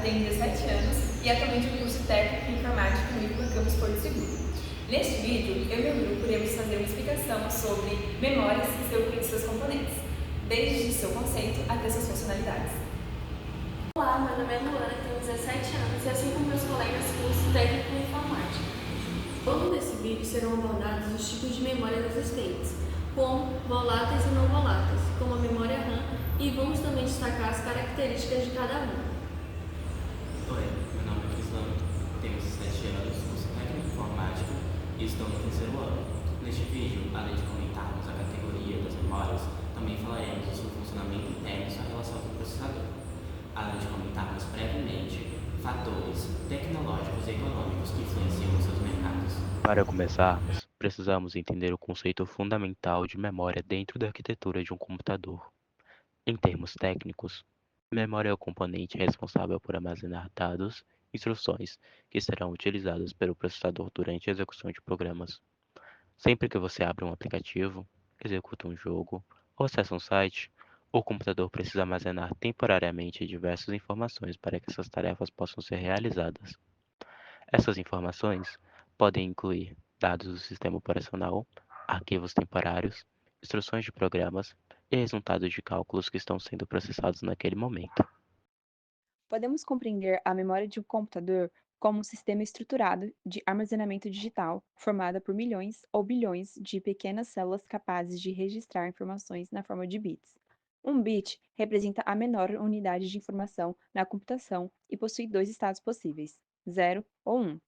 tenho 17 anos e atualmente eu curso técnico em informática no IPA Campus Porto Seguro. Neste vídeo, eu e meu grupo iremos fazer uma explicação sobre memórias e seus componentes, desde seu conceito até suas funcionalidades. Olá, meu nome é Luana, tenho 17 anos e assim como meus colegas curso técnico em informática. Ao longo desse vídeo serão abordados os tipos de memórias existentes, como voláteis e não voláteis, como a memória RAM, e vamos também destacar as características de cada uma. Oi, meu nome é Crislano, tenho 17 anos, curso técnico em informática e estou no terceiro ano. Neste vídeo, além de comentarmos a categoria das memórias, também falaremos do seu funcionamento interno e sua relação com o processador, além de comentarmos brevemente fatores tecnológicos e econômicos que influenciam os seus mercados. Para começarmos, precisamos entender o conceito fundamental de memória dentro da arquitetura de um computador. Em termos técnicos, memória é o componente responsável por armazenar dados, instruções que serão utilizadas pelo processador durante a execução de programas. Sempre que você abre um aplicativo, executa um jogo ou acessa um site, o computador precisa armazenar temporariamente diversas informações para que essas tarefas possam ser realizadas. Essas informações podem incluir dados do sistema operacional, arquivos temporários, instruções de programas e resultados de cálculos que estão sendo processados naquele momento. Podemos compreender a memória de um computador como um sistema estruturado de armazenamento digital, formada por milhões ou bilhões de pequenas células capazes de registrar informações na forma de bits. Um bit representa a menor unidade de informação na computação e possui dois estados possíveis, 0 ou 1.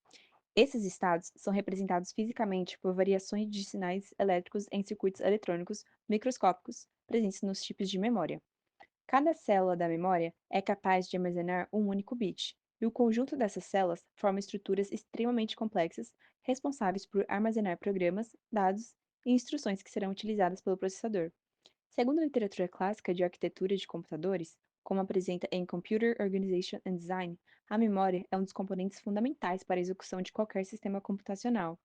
Esses estados são representados fisicamente por variações de sinais elétricos em circuitos eletrônicos microscópicos presentes nos chips de memória. Cada célula da memória é capaz de armazenar um único bit, e o conjunto dessas células forma estruturas extremamente complexas, responsáveis por armazenar programas, dados e instruções que serão utilizadas pelo processador. Segundo a literatura clássica de arquitetura de computadores, como apresenta em Computer Organization and Design, a memória é um dos componentes fundamentais para a execução de qualquer sistema computacional.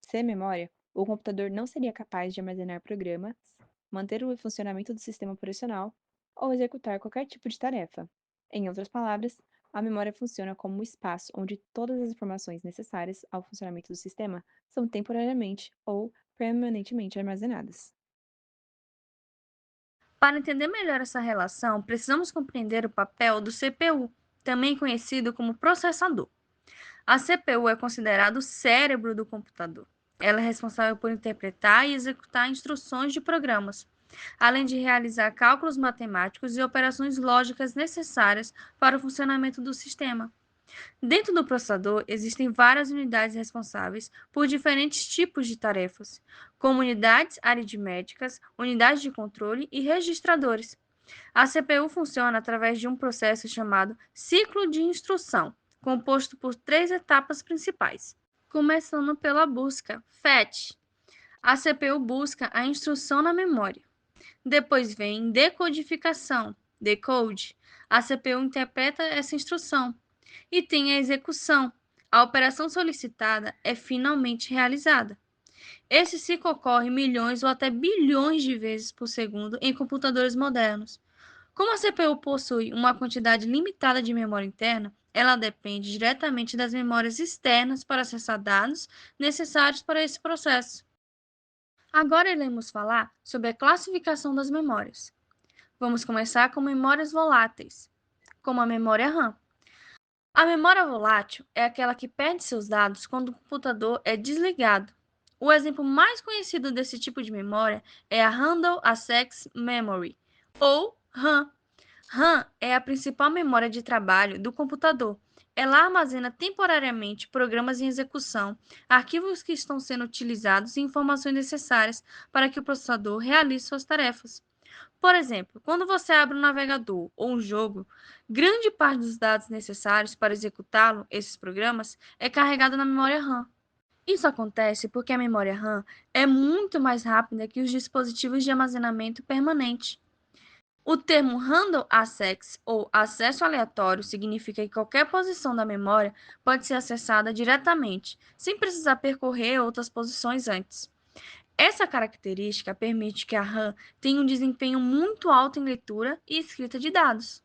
Sem memória, o computador não seria capaz de armazenar programas, manter o funcionamento do sistema operacional ou executar qualquer tipo de tarefa. Em outras palavras, a memória funciona como um espaço onde todas as informações necessárias ao funcionamento do sistema são temporariamente ou permanentemente armazenadas. Para entender melhor essa relação, precisamos compreender o papel do CPU, também conhecido como processador. A CPU é considerada o cérebro do computador. Ela é responsável por interpretar e executar instruções de programas, além de realizar cálculos matemáticos e operações lógicas necessárias para o funcionamento do sistema. Dentro do processador, existem várias unidades responsáveis por diferentes tipos de tarefas, como unidades aritméticas, unidades de controle e registradores. A CPU funciona através de um processo chamado ciclo de instrução, composto por três etapas principais. Começando pela busca, fetch. A CPU busca a instrução na memória. Depois vem decodificação, decode. A CPU interpreta essa instrução. E tem a execução. A operação solicitada é finalmente realizada. Esse ciclo ocorre milhões ou até bilhões de vezes por segundo em computadores modernos. Como a CPU possui uma quantidade limitada de memória interna, ela depende diretamente das memórias externas para acessar dados necessários para esse processo. Agora iremos falar sobre a classificação das memórias. Vamos começar com memórias voláteis, como a memória RAM. A memória volátil é aquela que perde seus dados quando o computador é desligado. O exemplo mais conhecido desse tipo de memória é a Random Access Memory, ou RAM. RAM é a principal memória de trabalho do computador. Ela armazena temporariamente programas em execução, arquivos que estão sendo utilizados e informações necessárias para que o processador realize suas tarefas. Por exemplo, quando você abre um navegador ou um jogo, grande parte dos dados necessários para executá-lo, esses programas, é carregada na memória RAM. Isso acontece porque a memória RAM é muito mais rápida que os dispositivos de armazenamento permanente. O termo Random Access ou acesso aleatório significa que qualquer posição da memória pode ser acessada diretamente, sem precisar percorrer outras posições antes. Essa característica permite que a RAM tenha um desempenho muito alto em leitura e escrita de dados.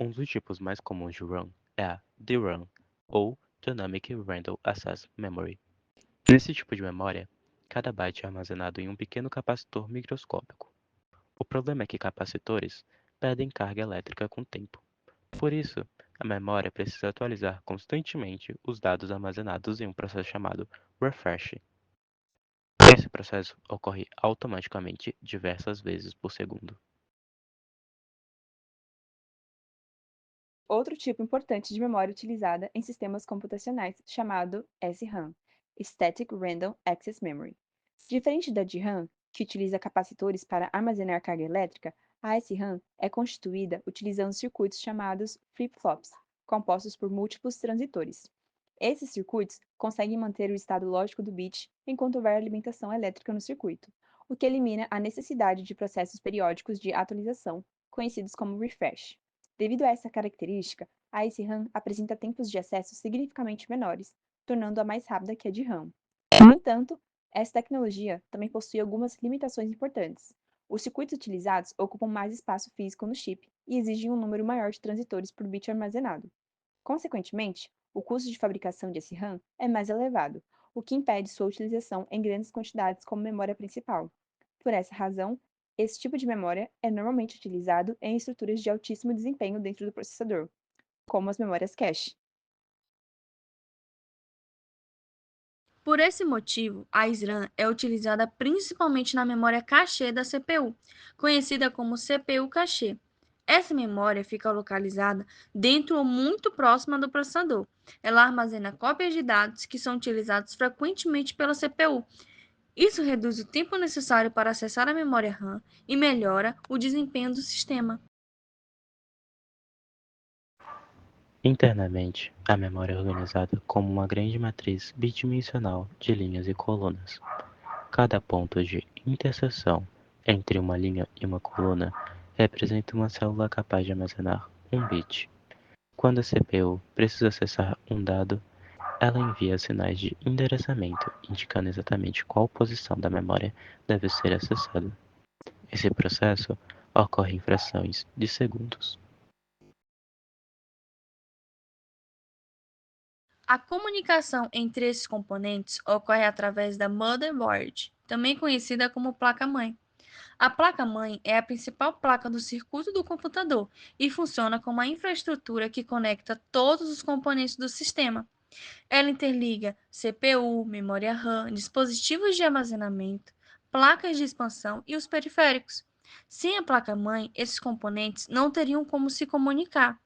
Um dos tipos mais comuns de RAM é a DRAM, ou Dynamic Random Access Memory. Nesse tipo de memória, cada byte é armazenado em um pequeno capacitor microscópico. O problema é que capacitores perdem carga elétrica com o tempo. Por isso, a memória precisa atualizar constantemente os dados armazenados em um processo chamado refresh. Esse processo ocorre automaticamente diversas vezes por segundo. Outro tipo importante de memória utilizada em sistemas computacionais chamado SRAM, Static Random Access Memory. Diferente da DRAM, que utiliza capacitores para armazenar carga elétrica, a SRAM é constituída utilizando circuitos chamados flip-flops, compostos por múltiplos transitores. Esses circuitos conseguem manter o estado lógico do bit enquanto houver alimentação elétrica no circuito, o que elimina a necessidade de processos periódicos de atualização, conhecidos como refresh. Devido a essa característica, a SRAM apresenta tempos de acesso significativamente menores, tornando-a mais rápida que a de RAM. No entanto, essa tecnologia também possui algumas limitações importantes. Os circuitos utilizados ocupam mais espaço físico no chip e exigem um número maior de transitores por bit armazenado. Consequentemente, o custo de fabricação de SRAM é mais elevado, o que impede sua utilização em grandes quantidades como memória principal. Por essa razão, esse tipo de memória é normalmente utilizado em estruturas de altíssimo desempenho dentro do processador, como as memórias cache. Por esse motivo, a SRAM é utilizada principalmente na memória cache da CPU, conhecida como CPU cache. Essa memória fica localizada dentro ou muito próxima do processador. Ela armazena cópias de dados que são utilizados frequentemente pela CPU. Isso reduz o tempo necessário para acessar a memória RAM e melhora o desempenho do sistema. Internamente, a memória é organizada como uma grande matriz bidimensional de linhas e colunas. Cada ponto de interseção entre uma linha e uma coluna representa uma célula capaz de armazenar um bit. Quando a CPU precisa acessar um dado, ela envia sinais de endereçamento, indicando exatamente qual posição da memória deve ser acessada. Esse processo ocorre em frações de segundos. A comunicação entre esses componentes ocorre através da motherboard, também conhecida como placa-mãe. A placa-mãe é a principal placa do circuito do computador e funciona como a infraestrutura que conecta todos os componentes do sistema. Ela interliga CPU, memória RAM, dispositivos de armazenamento, placas de expansão e os periféricos. Sem a placa-mãe, esses componentes não teriam como se comunicar.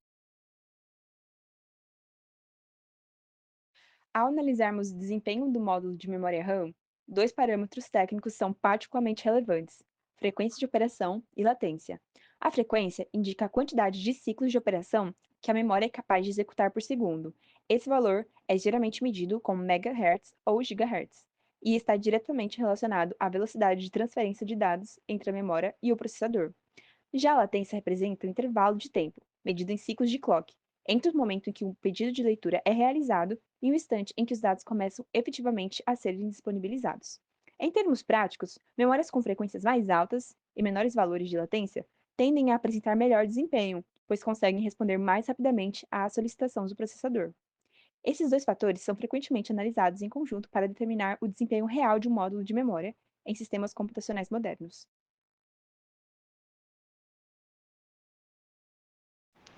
Ao analisarmos o desempenho do módulo de memória RAM, dois parâmetros técnicos são particularmente relevantes: frequência de operação e latência. A frequência indica a quantidade de ciclos de operação que a memória é capaz de executar por segundo. Esse valor é geralmente medido como megahertz ou gigahertz e está diretamente relacionado à velocidade de transferência de dados entre a memória e o processador. Já a latência representa o intervalo de tempo, medido em ciclos de clock, entre o momento em que o pedido de leitura é realizado e o instante em que os dados começam efetivamente a serem disponibilizados. Em termos práticos, memórias com frequências mais altas e menores valores de latência tendem a apresentar melhor desempenho, pois conseguem responder mais rapidamente à solicitação do processador. Esses dois fatores são frequentemente analisados em conjunto para determinar o desempenho real de um módulo de memória em sistemas computacionais modernos.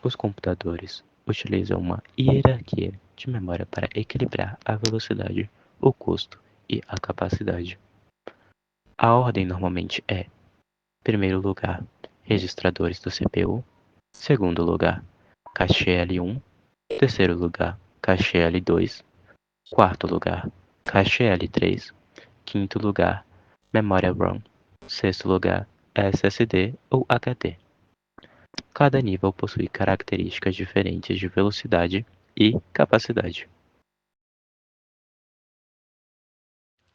Os computadores utilizam uma hierarquia de memória para equilibrar a velocidade, o custo e a capacidade. A ordem normalmente é: primeiro lugar, registradores do CPU; segundo lugar, cache L1; terceiro lugar, cache L2; quarto lugar, cache L3; quinto lugar, memória RAM; sexto lugar, SSD ou HD. Cada nível possui características diferentes de velocidade e capacidade.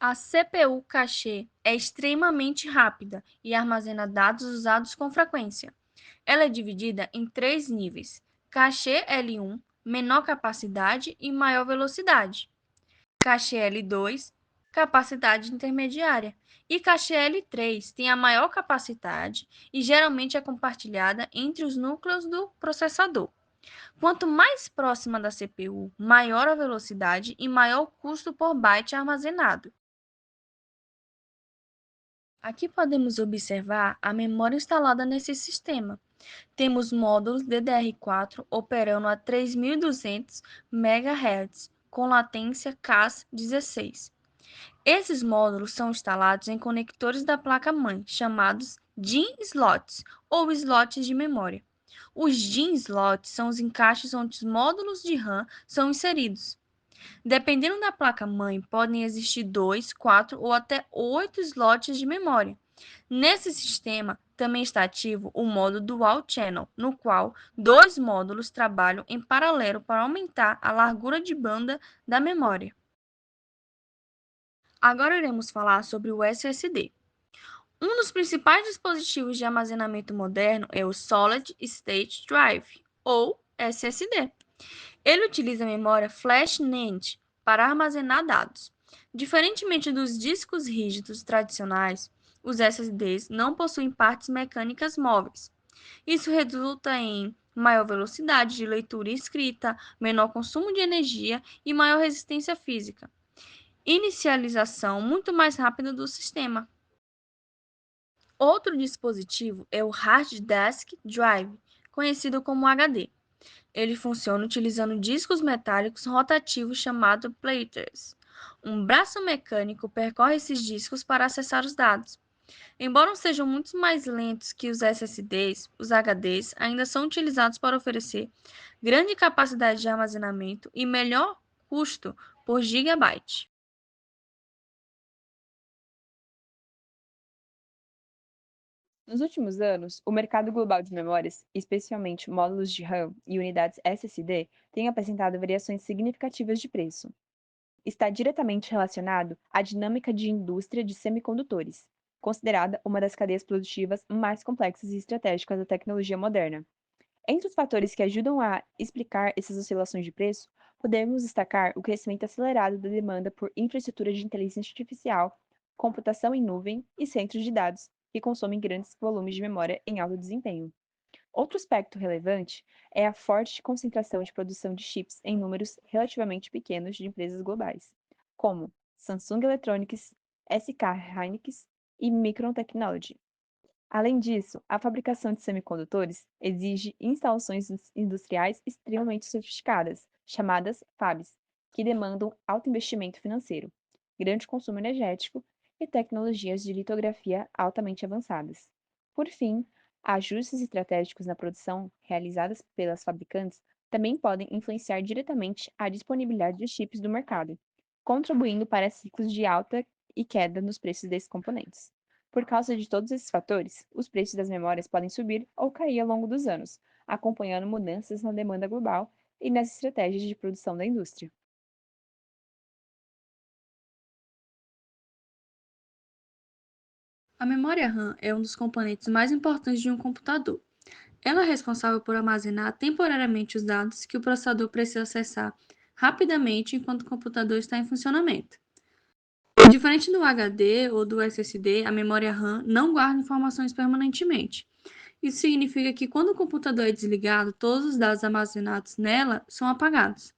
A CPU cache é extremamente rápida e armazena dados usados com frequência. Ela é dividida em três níveis: cache L1, menor capacidade e maior velocidade; cache L2, capacidade intermediária. E cache L3 tem a maior capacidade e geralmente é compartilhada entre os núcleos do processador. Quanto mais próxima da CPU, maior a velocidade e maior o custo por byte armazenado. Aqui podemos observar a memória instalada nesse sistema. Temos módulos DDR4 operando a 3.200 MHz, com latência CAS16. Esses módulos são instalados em conectores da placa-mãe, chamados DIMM slots, ou slots de memória. Os DIMM slots são os encaixes onde os módulos de RAM são inseridos. Dependendo da placa-mãe, podem existir 2, 4 ou até 8 slots de memória. Nesse sistema, também está ativo o modo Dual Channel, no qual dois módulos trabalham em paralelo para aumentar a largura de banda da memória. Agora iremos falar sobre o SSD. Um dos principais dispositivos de armazenamento moderno é o Solid State Drive, ou SSD. Ele utiliza a memória Flash NAND para armazenar dados. Diferentemente dos discos rígidos tradicionais, os SSDs não possuem partes mecânicas móveis. Isso resulta em maior velocidade de leitura e escrita, menor consumo de energia e maior resistência física. Inicialização muito mais rápida do sistema. Outro dispositivo é o Hard Disk Drive, conhecido como HD. Ele funciona utilizando discos metálicos rotativos chamados platers. Um braço mecânico percorre esses discos para acessar os dados. Embora sejam muito mais lentos que os SSDs, os HDs ainda são utilizados para oferecer grande capacidade de armazenamento e melhor custo por gigabyte. Nos últimos anos, o mercado global de memórias, especialmente módulos de RAM e unidades SSD, tem apresentado variações significativas de preço. Está diretamente relacionado à dinâmica de indústria de semicondutores, considerada uma das cadeias produtivas mais complexas e estratégicas da tecnologia moderna. Entre os fatores que ajudam a explicar essas oscilações de preço, podemos destacar o crescimento acelerado da demanda por infraestrutura de inteligência artificial, computação em nuvem e centros de dados, que consomem grandes volumes de memória em alto desempenho. Outro aspecto relevante é a forte concentração de produção de chips em números relativamente pequenos de empresas globais, como Samsung Electronics, SK Hynix e Micron Technology. Além disso, a fabricação de semicondutores exige instalações industriais extremamente sofisticadas, chamadas FABs, que demandam alto investimento financeiro, grande consumo energético e tecnologias de litografia altamente avançadas. Por fim, ajustes estratégicos na produção realizadas pelas fabricantes também podem influenciar diretamente a disponibilidade de chips do mercado, contribuindo para ciclos de alta e queda nos preços desses componentes. Por causa de todos esses fatores, os preços das memórias podem subir ou cair ao longo dos anos, acompanhando mudanças na demanda global e nas estratégias de produção da indústria. A memória RAM é um dos componentes mais importantes de um computador. Ela é responsável por armazenar temporariamente os dados que o processador precisa acessar rapidamente enquanto o computador está em funcionamento. Diferente do HD ou do SSD, a memória RAM não guarda informações permanentemente. Isso significa que quando o computador é desligado, todos os dados armazenados nela são apagados.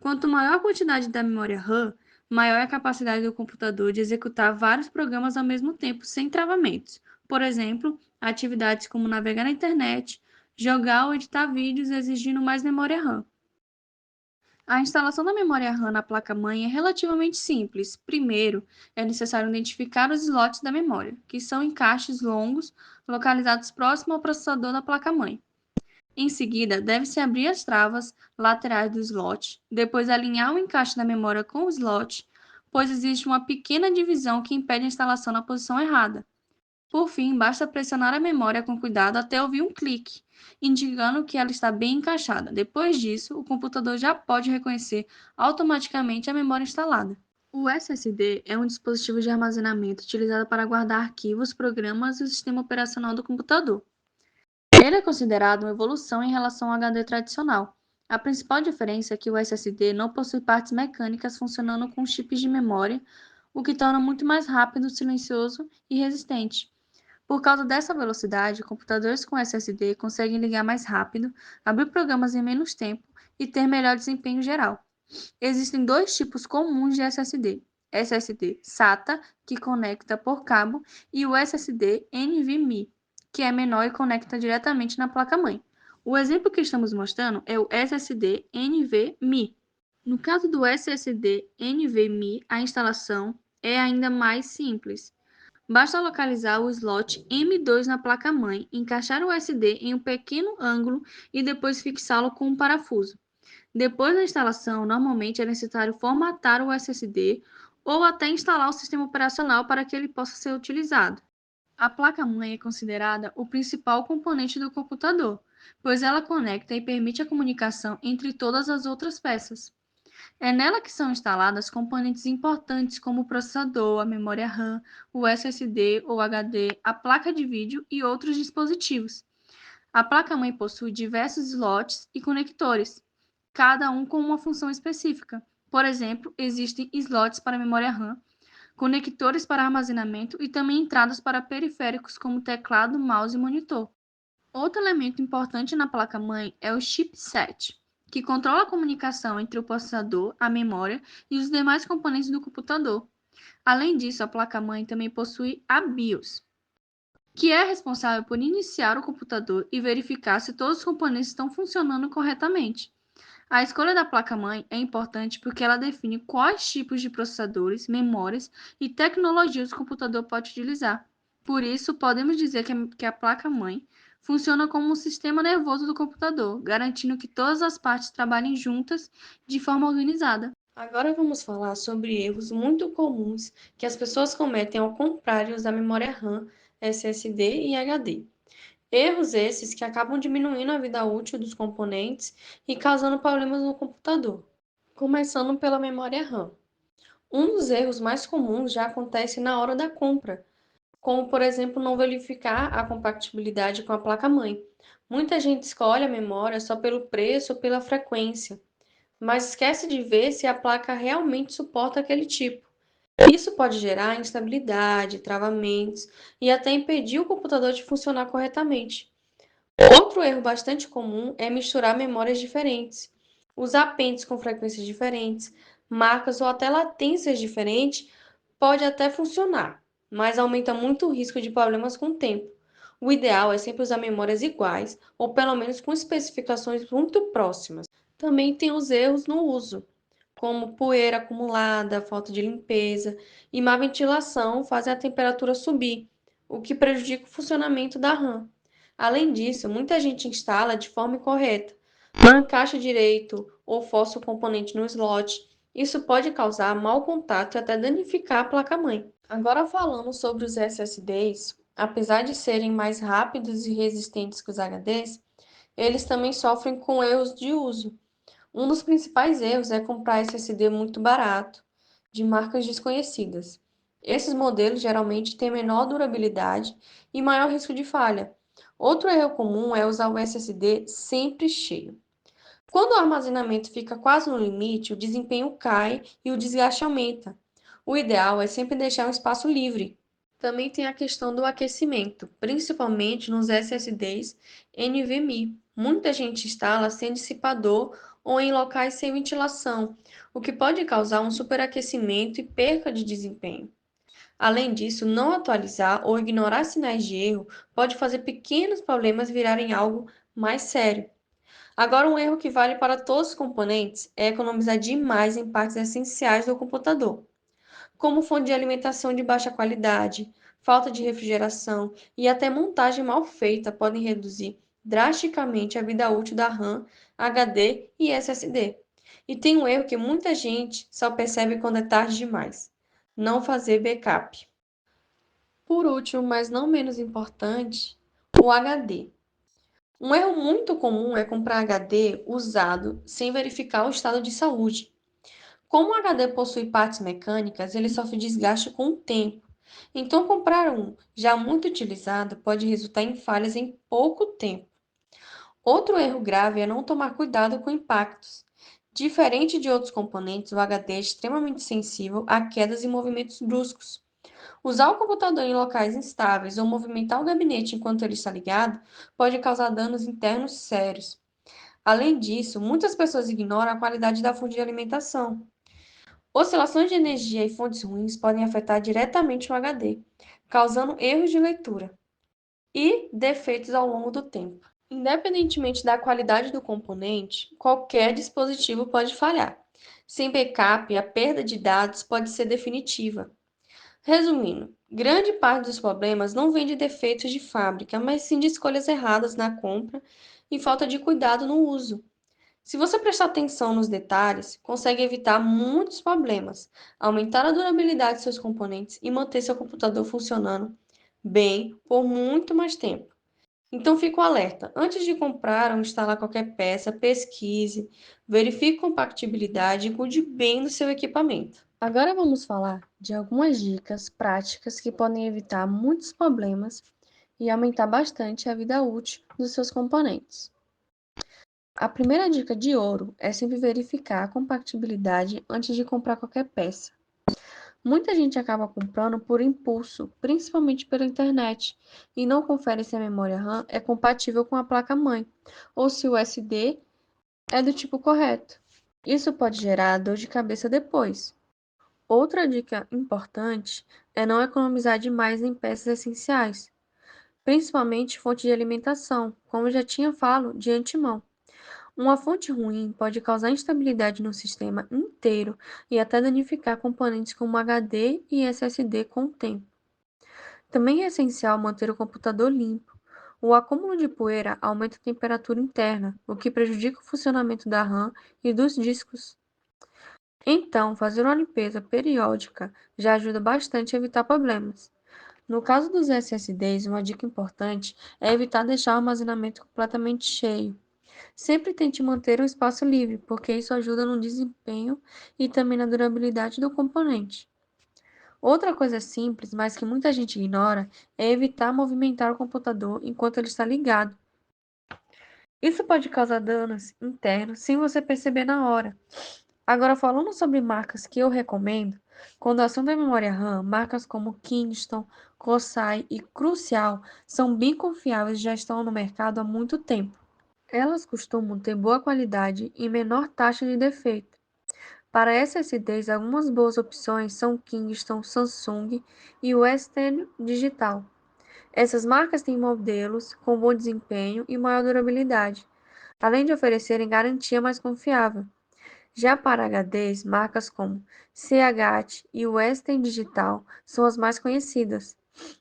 Quanto maior a quantidade da memória RAM, maior é a capacidade do computador de executar vários programas ao mesmo tempo sem travamentos. Por exemplo, atividades como navegar na internet, jogar ou editar vídeos exigindo mais memória RAM. A instalação da memória RAM na placa-mãe é relativamente simples. Primeiro, é necessário identificar os slots da memória, que são encaixes longos localizados próximo ao processador da placa-mãe. Em seguida, deve-se abrir as travas laterais do slot, depois alinhar o encaixe da memória com o slot, pois existe uma pequena divisão que impede a instalação na posição errada. Por fim, basta pressionar a memória com cuidado até ouvir um clique, indicando que ela está bem encaixada. Depois disso, o computador já pode reconhecer automaticamente a memória instalada. O SSD é um dispositivo de armazenamento utilizado para guardar arquivos, programas e o sistema operacional do computador. Ele é considerado uma evolução em relação ao HD tradicional. A principal diferença é que o SSD não possui partes mecânicas funcionando com chips de memória o que torna muito mais rápido, silencioso e resistente. Por causa dessa velocidade, computadores com SSD conseguem ligar mais rápido, abrir programas em menos tempo e ter melhor desempenho geral. Existem dois tipos comuns de SSD: SSD SATA, que conecta por cabo, e o SSD NVMe, que é menor e conecta diretamente na placa-mãe. O exemplo que estamos mostrando é o SSD NVMe. No caso do SSD NVMe, a instalação é ainda mais simples. Basta localizar o slot M2 na placa-mãe, encaixar o SD em um pequeno ângulo e depois fixá-lo com um parafuso. Depois da instalação, normalmente é necessário formatar o SSD ou até instalar o sistema operacional para que ele possa ser utilizado. A placa-mãe é considerada o principal componente do computador, pois ela conecta e permite a comunicação entre todas as outras peças. É nela que são instaladas componentes importantes como o processador, a memória RAM, o SSD ou HD, a placa de vídeo e outros dispositivos. A placa-mãe possui diversos slots e conectores, cada um com uma função específica. Por exemplo, existem slots para memória RAM, conectores para armazenamento e também entradas para periféricos como teclado, mouse e monitor. Outro elemento importante na placa-mãe é o chipset, que controla a comunicação entre o processador, a memória e os demais componentes do computador. Além disso, a placa-mãe também possui a BIOS, que é responsável por iniciar o computador e verificar se todos os componentes estão funcionando corretamente. A escolha da placa-mãe é importante porque ela define quais tipos de processadores, memórias e tecnologias o computador pode utilizar. Por isso, podemos dizer que a placa-mãe funciona como um sistema nervoso do computador, garantindo que todas as partes trabalhem juntas de forma organizada. Agora vamos falar sobre erros muito comuns que as pessoas cometem ao comprar e usar memória RAM, SSD e HD. Erros esses que acabam diminuindo a vida útil dos componentes e causando problemas no computador. Começando pela memória RAM. Um dos erros mais comuns já acontece na hora da compra, como, por exemplo, não verificar a compatibilidade com a placa-mãe. Muita gente escolhe a memória só pelo preço ou pela frequência, mas esquece de ver se a placa realmente suporta aquele tipo. Isso pode gerar instabilidade, travamentos e até impedir o computador de funcionar corretamente. Outro erro bastante comum é misturar memórias diferentes, usar pentes com frequências diferentes, marcas ou até latências diferentes pode até funcionar, mas aumenta muito o risco de problemas com o tempo. O ideal é sempre usar memórias iguais ou pelo menos com especificações muito próximas. Também tem os erros no uso, como poeira acumulada, falta de limpeza e má ventilação fazem a temperatura subir, o que prejudica o funcionamento da RAM. Além disso, muita gente instala de forma incorreta, não encaixa direito ou força o componente no slot. Isso pode causar mau contato e até danificar a placa-mãe. Agora falando sobre os SSDs, apesar de serem mais rápidos e resistentes que os HDs, eles também sofrem com erros de uso. Um dos principais erros é comprar SSD muito barato, de marcas desconhecidas. Esses modelos geralmente têm menor durabilidade e maior risco de falha. Outro erro comum é usar o SSD sempre cheio. Quando o armazenamento fica quase no limite, o desempenho cai e o desgaste aumenta. O ideal é sempre deixar um espaço livre. Também tem a questão do aquecimento, principalmente nos SSDs NVMe. Muita gente instala sem dissipador ou em locais sem ventilação, o que pode causar um superaquecimento e perca de desempenho. Além disso, não atualizar ou ignorar sinais de erro pode fazer pequenos problemas virarem algo mais sério. Agora, um erro que vale para todos os componentes é economizar demais em partes essenciais do computador, como fonte de alimentação de baixa qualidade, falta de refrigeração e até montagem mal feita podem reduzir drasticamente a vida útil da RAM, HD e SSD. E tem um erro que muita gente só percebe quando é tarde demais: não fazer backup. Por último, mas não menos importante, o HD. Um erro muito comum é comprar HD usado sem verificar o estado de saúde. Como o HD possui partes mecânicas, ele sofre desgaste com o tempo. Então, comprar um já muito utilizado pode resultar em falhas em pouco tempo. Outro erro grave é não tomar cuidado com impactos. Diferente de outros componentes, o HD é extremamente sensível a quedas e movimentos bruscos. Usar o computador em locais instáveis ou movimentar o gabinete enquanto ele está ligado pode causar danos internos sérios. Além disso, muitas pessoas ignoram a qualidade da fonte de alimentação. Oscilações de energia e fontes ruins podem afetar diretamente o HD, causando erros de leitura e defeitos ao longo do tempo. Independentemente da qualidade do componente, qualquer dispositivo pode falhar. Sem backup, a perda de dados pode ser definitiva. Resumindo, grande parte dos problemas não vem de defeitos de fábrica, mas sim de escolhas erradas na compra e falta de cuidado no uso. Se você prestar atenção nos detalhes, consegue evitar muitos problemas, aumentar a durabilidade de seus componentes e manter seu computador funcionando bem por muito mais tempo. Então fica o alerta. Antes de comprar ou instalar qualquer peça, pesquise, verifique compatibilidade e cuide bem do seu equipamento. Agora vamos falar de algumas dicas práticas que podem evitar muitos problemas e aumentar bastante a vida útil dos seus componentes. A primeira dica de ouro é sempre verificar a compatibilidade antes de comprar qualquer peça. Muita gente acaba comprando por impulso, principalmente pela internet, e não confere se a memória RAM é compatível com a placa-mãe ou se o SD é do tipo correto. Isso pode gerar dor de cabeça depois. Outra dica importante é não economizar demais em peças essenciais, principalmente fonte de alimentação, como eu já tinha falado de antemão. Uma fonte ruim pode causar instabilidade no sistema inteiro e até danificar componentes como HD e SSD com o tempo. Também é essencial manter o computador limpo. O acúmulo de poeira aumenta a temperatura interna, o que prejudica o funcionamento da RAM e dos discos. Então, fazer uma limpeza periódica já ajuda bastante a evitar problemas. No caso dos SSDs, uma dica importante é evitar deixar o armazenamento completamente cheio. Sempre tente manter um espaço livre, porque isso ajuda no desempenho e também na durabilidade do componente. Outra coisa simples, mas que muita gente ignora, é evitar movimentar o computador enquanto ele está ligado. Isso pode causar danos internos sem você perceber na hora. Agora, falando sobre marcas que eu recomendo, quando o assunto é memória RAM, marcas como Kingston, Corsair e Crucial são bem confiáveis e já estão no mercado há muito tempo. Elas costumam ter boa qualidade e menor taxa de defeito. Para SSDs, algumas boas opções são Kingston, Samsung e Western Digital. Essas marcas têm modelos com bom desempenho e maior durabilidade, além de oferecerem garantia mais confiável. Já para HDs, marcas como CH e Western Digital são as mais conhecidas.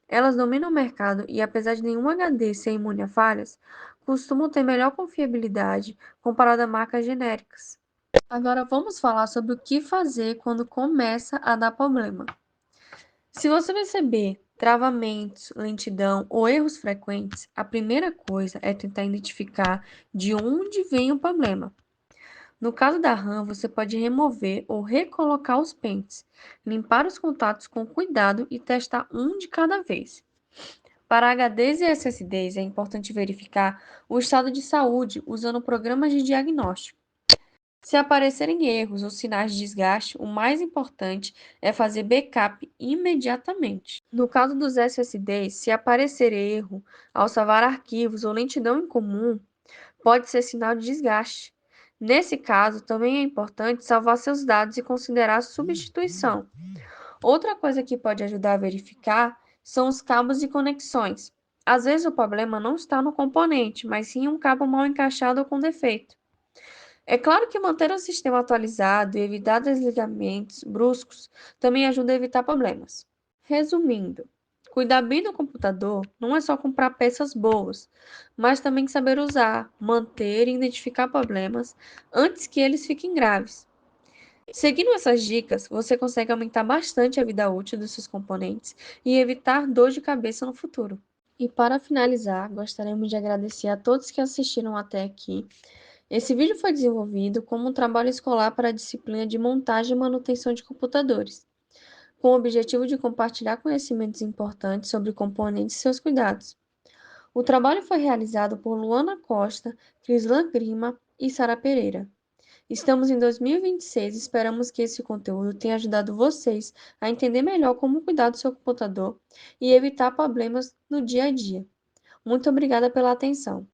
Elas dominam o mercado e, apesar de nenhum HD ser imune a falhas, costumam ter melhor confiabilidade comparado a marcas genéricas. Agora vamos falar sobre o que fazer quando começa a dar problema. Se você perceber travamentos, lentidão ou erros frequentes, a primeira coisa é tentar identificar de onde vem o problema. No caso da RAM, você pode remover ou recolocar os pentes, limpar os contatos com cuidado e testar um de cada vez. Para HDs e SSDs, é importante verificar o estado de saúde usando programas de diagnóstico. Se aparecerem erros ou sinais de desgaste, o mais importante é fazer backup imediatamente. No caso dos SSDs, se aparecer erro ao salvar arquivos ou lentidão incomum, pode ser sinal de desgaste. Nesse caso, também é importante salvar seus dados e considerar a substituição. Outra coisa que pode ajudar a verificar são os cabos e conexões. Às vezes o problema não está no componente, mas sim em um cabo mal encaixado ou com defeito. É claro que manter o sistema atualizado e evitar desligamentos bruscos também ajuda a evitar problemas. Resumindo, cuidar bem do computador não é só comprar peças boas, mas também saber usar, manter e identificar problemas antes que eles fiquem graves. Seguindo essas dicas, você consegue aumentar bastante a vida útil dos seus componentes e evitar dor de cabeça no futuro. E para finalizar, gostaríamos de agradecer a todos que assistiram até aqui. Esse vídeo foi desenvolvido como um trabalho escolar para a disciplina de montagem e manutenção de computadores, com o objetivo de compartilhar conhecimentos importantes sobre componentes e seus cuidados. O trabalho foi realizado por Luana Costa, Crislan Grima e Sara Pereira. Estamos em 2026 e esperamos que esse conteúdo tenha ajudado vocês a entender melhor como cuidar do seu computador e evitar problemas no dia a dia. Muito obrigada pela atenção.